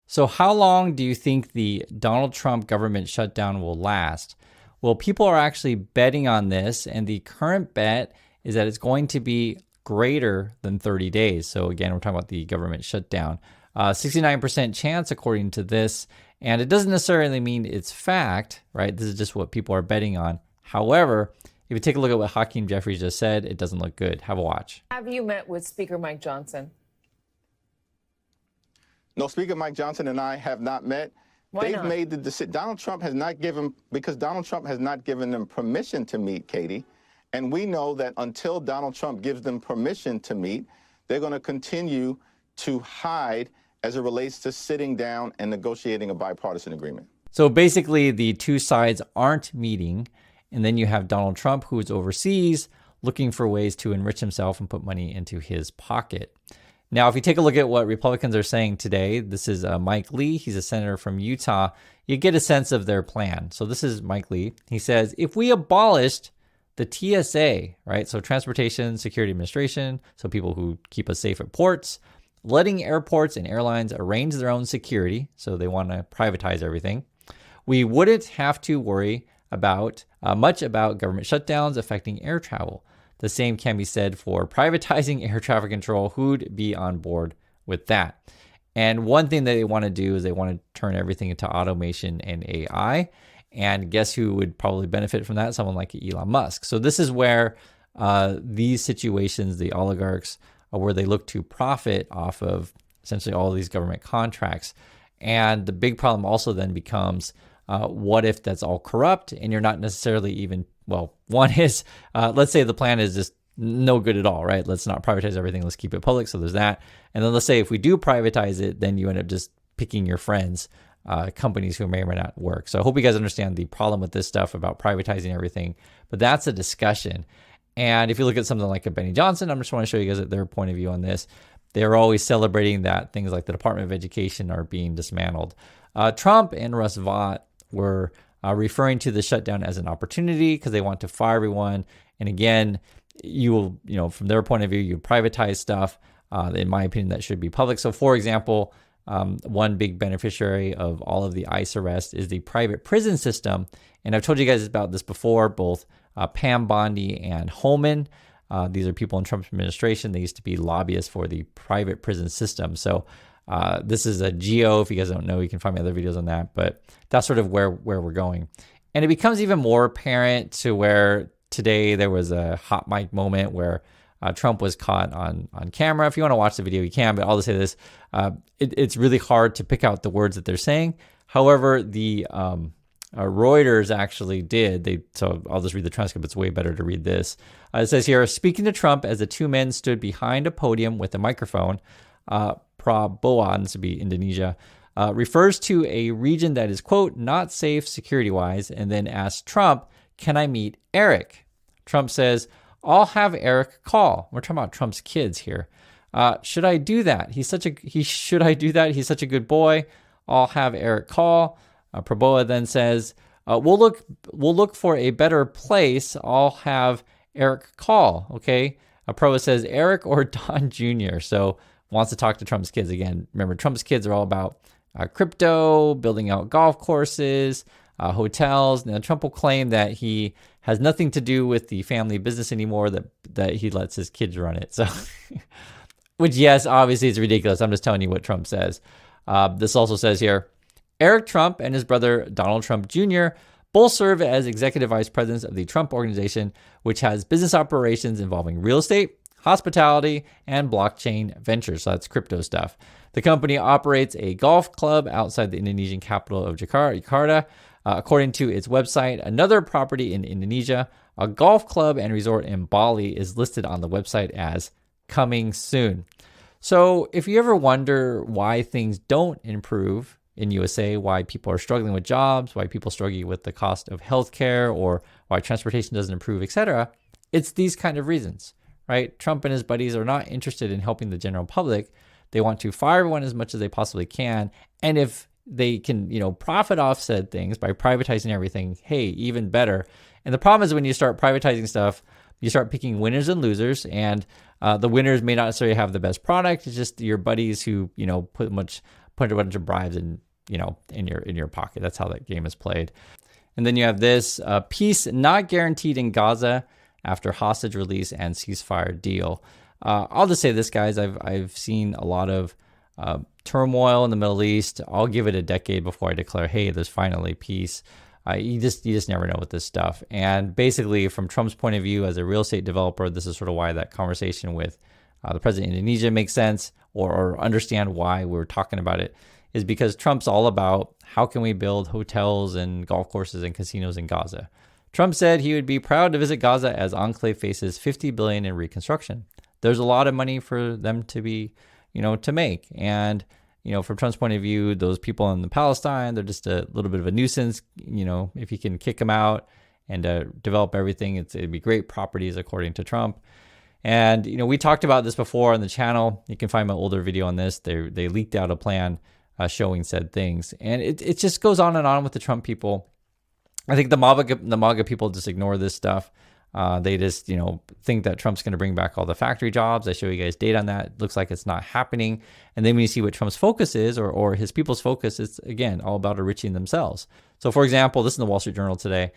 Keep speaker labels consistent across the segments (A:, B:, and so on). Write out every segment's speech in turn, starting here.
A: So how long do you think the Donald Trump government shutdown will last? Well, people are actually betting on this, and the current bet is that it's going to be greater than 30 days. So again, we're talking about the government shutdown. 69% chance according to this, and it doesn't necessarily mean it's fact, right? This is just what people are betting on. However, if you take a look at what Hakeem Jeffries just said, it doesn't look good. Have a watch.
B: Have you met with Speaker Mike Johnson?
C: No, Speaker Mike Johnson and I have not met.
B: Why
C: They've
B: not?
C: made the decision. Donald Trump has not given, because Donald Trump has not given them permission to meet, Katie. And we know that until Donald Trump gives them permission to meet, they're going to continue to hide as it relates to sitting down and negotiating a bipartisan agreement.
A: So basically, the two sides aren't meeting. And then you have Donald Trump, who is overseas, looking for ways to enrich himself and put money into his pocket. Now, if you take a look at what Republicans are saying today, this is Mike Lee. He's a senator from Utah. You get a sense of their plan. So this is Mike Lee. He says, if we abolished the TSA, right? So Transportation Security Administration, so people who keep us safe at ports, letting airports and airlines arrange their own security, so they want to privatize everything, we wouldn't have to worry about much about government shutdowns affecting air travel. The same can be said for privatizing air traffic control. Who'd be on board with that? And one thing that they want to do is they want to turn everything into automation and AI. And guess who would probably benefit from that? Someone like Elon Musk. So this is where these situations, the oligarchs, are where they look to profit off of essentially all of these government contracts. And the big problem also then becomes, what if that's all corrupt and you're not necessarily even, well, one is, let's say the plan is just no good at all, right? Let's not privatize everything. Let's keep it public. So there's that. And then let's say if we do privatize it, then you end up just picking your friends, companies who may or may not work. So I hope you guys understand the problem with this stuff about privatizing everything, but that's a discussion. And if you look at something like a Benny Johnson, I just want to show you guys their point of view on this. They're always celebrating that things like the Department of Education are being dismantled. Trump and Russ Vought were referring to the shutdown as an opportunity because they want to fire everyone. And again, you will, from their point of view, you privatize stuff. In my opinion, that should be public. So for example, one big beneficiary of all of the ICE arrests is the private prison system. And I've told you guys about this before, both Pam Bondi and Holman. These are people in Trump's administration. They used to be lobbyists for the private prison system. So this is a geo. If you guys don't know, you can find my other videos on that. But that's sort of where we're going. And it becomes even more apparent to where today there was a hot mic moment where Trump was caught on camera. If you want to watch the video, you can. But I'll just say this. It's really hard to pick out the words that they're saying. However, the Reuters actually did. So I'll just read the transcript. It's way better to read this. It says here, speaking to Trump as the two men stood behind a podium with a microphone, Prabowo, and this would be Indonesia, refers to a region that is, quote, not safe security-wise, and then asks Trump, can I meet Eric? Trump says, I'll have Eric call. We're talking about Trump's kids here. Should I do that? Should I do that? He's such a good boy. I'll have Eric call. Prabowo then says, we'll look for a better place. I'll have Eric call. Okay. Prabowo says Eric or Don Jr. So wants to talk to Trump's kids again. Remember, Trump's kids are all about crypto, building out golf courses, hotels. Now, Trump will claim that he has nothing to do with the family business anymore, that he lets his kids run it. So, which, yes, obviously is ridiculous. I'm just telling you what Trump says. This also says here, Eric Trump and his brother Donald Trump Jr. both serve as executive vice presidents of the Trump Organization, which has business operations involving real estate, hospitality, and blockchain ventures. So that's crypto stuff. The company operates a golf club outside the Indonesian capital of Jakarta. According to its website, another property in Indonesia, a golf club and resort in Bali, is listed on the website as coming soon. So if you ever wonder why things don't improve in USA, why people are struggling with jobs, why people struggle with the cost of healthcare, or why transportation doesn't improve, etc., it's these kind of reasons, right? Trump and his buddies are not interested in helping the general public. They want to fire everyone as much as they possibly can. And if they can, profit off said things by privatizing everything, hey, even better. And the problem is when you start privatizing stuff, you start picking winners and losers, and the winners may not necessarily have the best product. It's just your buddies who, put much put a bunch of bribes in, in your pocket. That's how that game is played. And then you have this peace not guaranteed in Gaza after hostage release and ceasefire deal. I'll just say this, guys. I've seen a lot of turmoil in the Middle East. I'll give it a decade before I declare, hey, there's finally peace. You just never know with this stuff. And basically, from Trump's point of view as a real estate developer, this is sort of why that conversation with the president of Indonesia makes sense, or understand why we're talking about it, is because Trump's all about how can we build hotels and golf courses and casinos in Gaza. Trump said he would be proud to visit Gaza as Enclave faces $50 billion in reconstruction. There's a lot of money for them to be, to make. And, from Trump's point of view, those people in Palestine, they're just a little bit of a nuisance. If he can kick them out and develop everything, it'd be great properties according to Trump. And, we talked about this before on the channel. You can find my older video on this. They leaked out a plan showing said things. And it just goes on and on with the Trump people. I think the MAGA people just ignore this stuff. They just, think that Trump's going to bring back all the factory jobs. I show you guys data on that. It looks like it's not happening. And then when you see what Trump's focus is, or his people's focus, it's, again, all about enriching themselves. So, for example, this is in the Wall Street Journal today.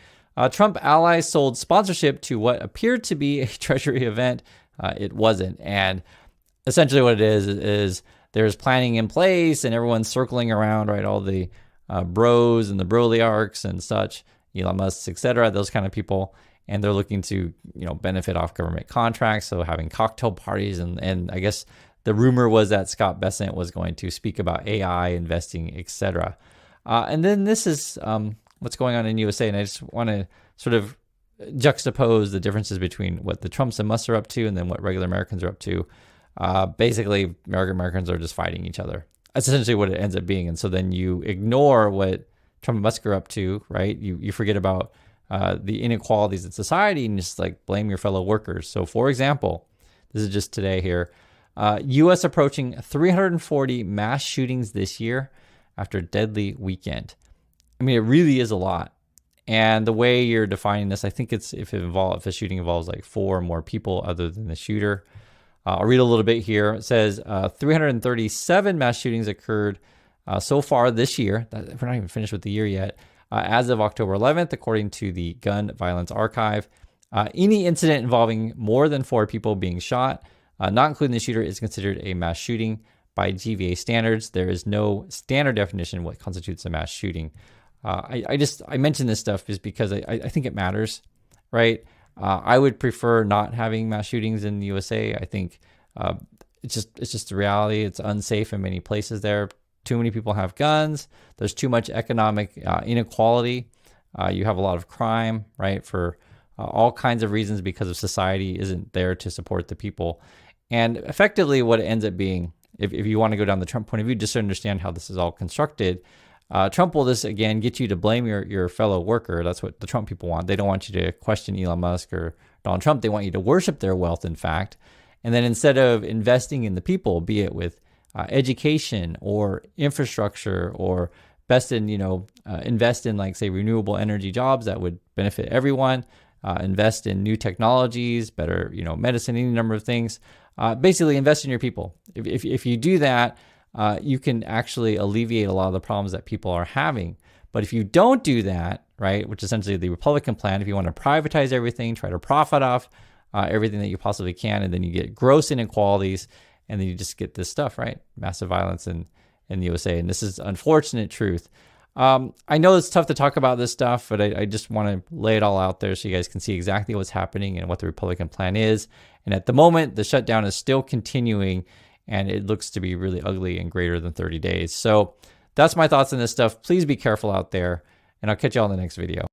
A: Trump allies sold sponsorship to what appeared to be a Treasury event. It wasn't. And essentially what it is there's planning in place and everyone's circling around, right? All the bros and the broliarchs and such, Elon Musk, etc., those kind of people. And they're looking to, benefit off government contracts. So having cocktail parties. And I guess the rumor was that Scott Bessent was going to speak about AI investing, etc. And then this is what's going on in USA. And I just want to sort of juxtapose the differences between what the Trumps and Musk are up to and then what regular Americans are up to. Basically, Americans are just fighting each other. That's essentially what it ends up being. And so then you ignore what Trump and Musk are up to, right? You forget about the inequalities in society and just blame your fellow workers. So, for example, this is just today here, U.S. approaching 340 mass shootings this year after a deadly weekend. I mean, it really is a lot. And the way you're defining this, I think it's if a shooting involves 4 or more people other than the shooter. I'll read a little bit here. It says 337 mass shootings occurred so far this year. We're not even finished with the year yet. As of October 11th, according to the Gun Violence Archive, any incident involving more than 4 people being shot, not including the shooter, is considered a mass shooting by TVA standards. There is no standard definition of what constitutes a mass shooting. I mention this stuff just because I think it matters, right? I would prefer not having mass shootings in the USA. I think it's just the reality. It's unsafe in many places there. Too many people have guns. There's too much economic inequality. You have a lot of crime, right, for all kinds of reasons because of society isn't there to support the people. And effectively what it ends up being, if you want to go down the Trump point of view, just to understand how this is all constructed, Trump will just, again, get you to blame your fellow worker. That's what the Trump people want. They don't want you to question Elon Musk or Donald Trump. They want you to worship their wealth, in fact. And then instead of investing in the people, be it with education or infrastructure or invest in say renewable energy jobs that would benefit everyone, invest in new technologies, better, medicine, any number of things, basically invest in your people. If you do that, you can actually alleviate a lot of the problems that people are having. But if you don't do that, right, which is essentially the Republican plan, if you want to privatize everything, try to profit off everything that you possibly can, and then you get gross inequalities, and then you just get this stuff, right? Massive violence in the USA. And this is unfortunate truth. I know it's tough to talk about this stuff, but I just want to lay it all out there so you guys can see exactly what's happening and what the Republican plan is. And at the moment, the shutdown is still continuing, and it looks to be really ugly and greater than 30 days. So that's my thoughts on this stuff. Please be careful out there, and I'll catch you all in the next video.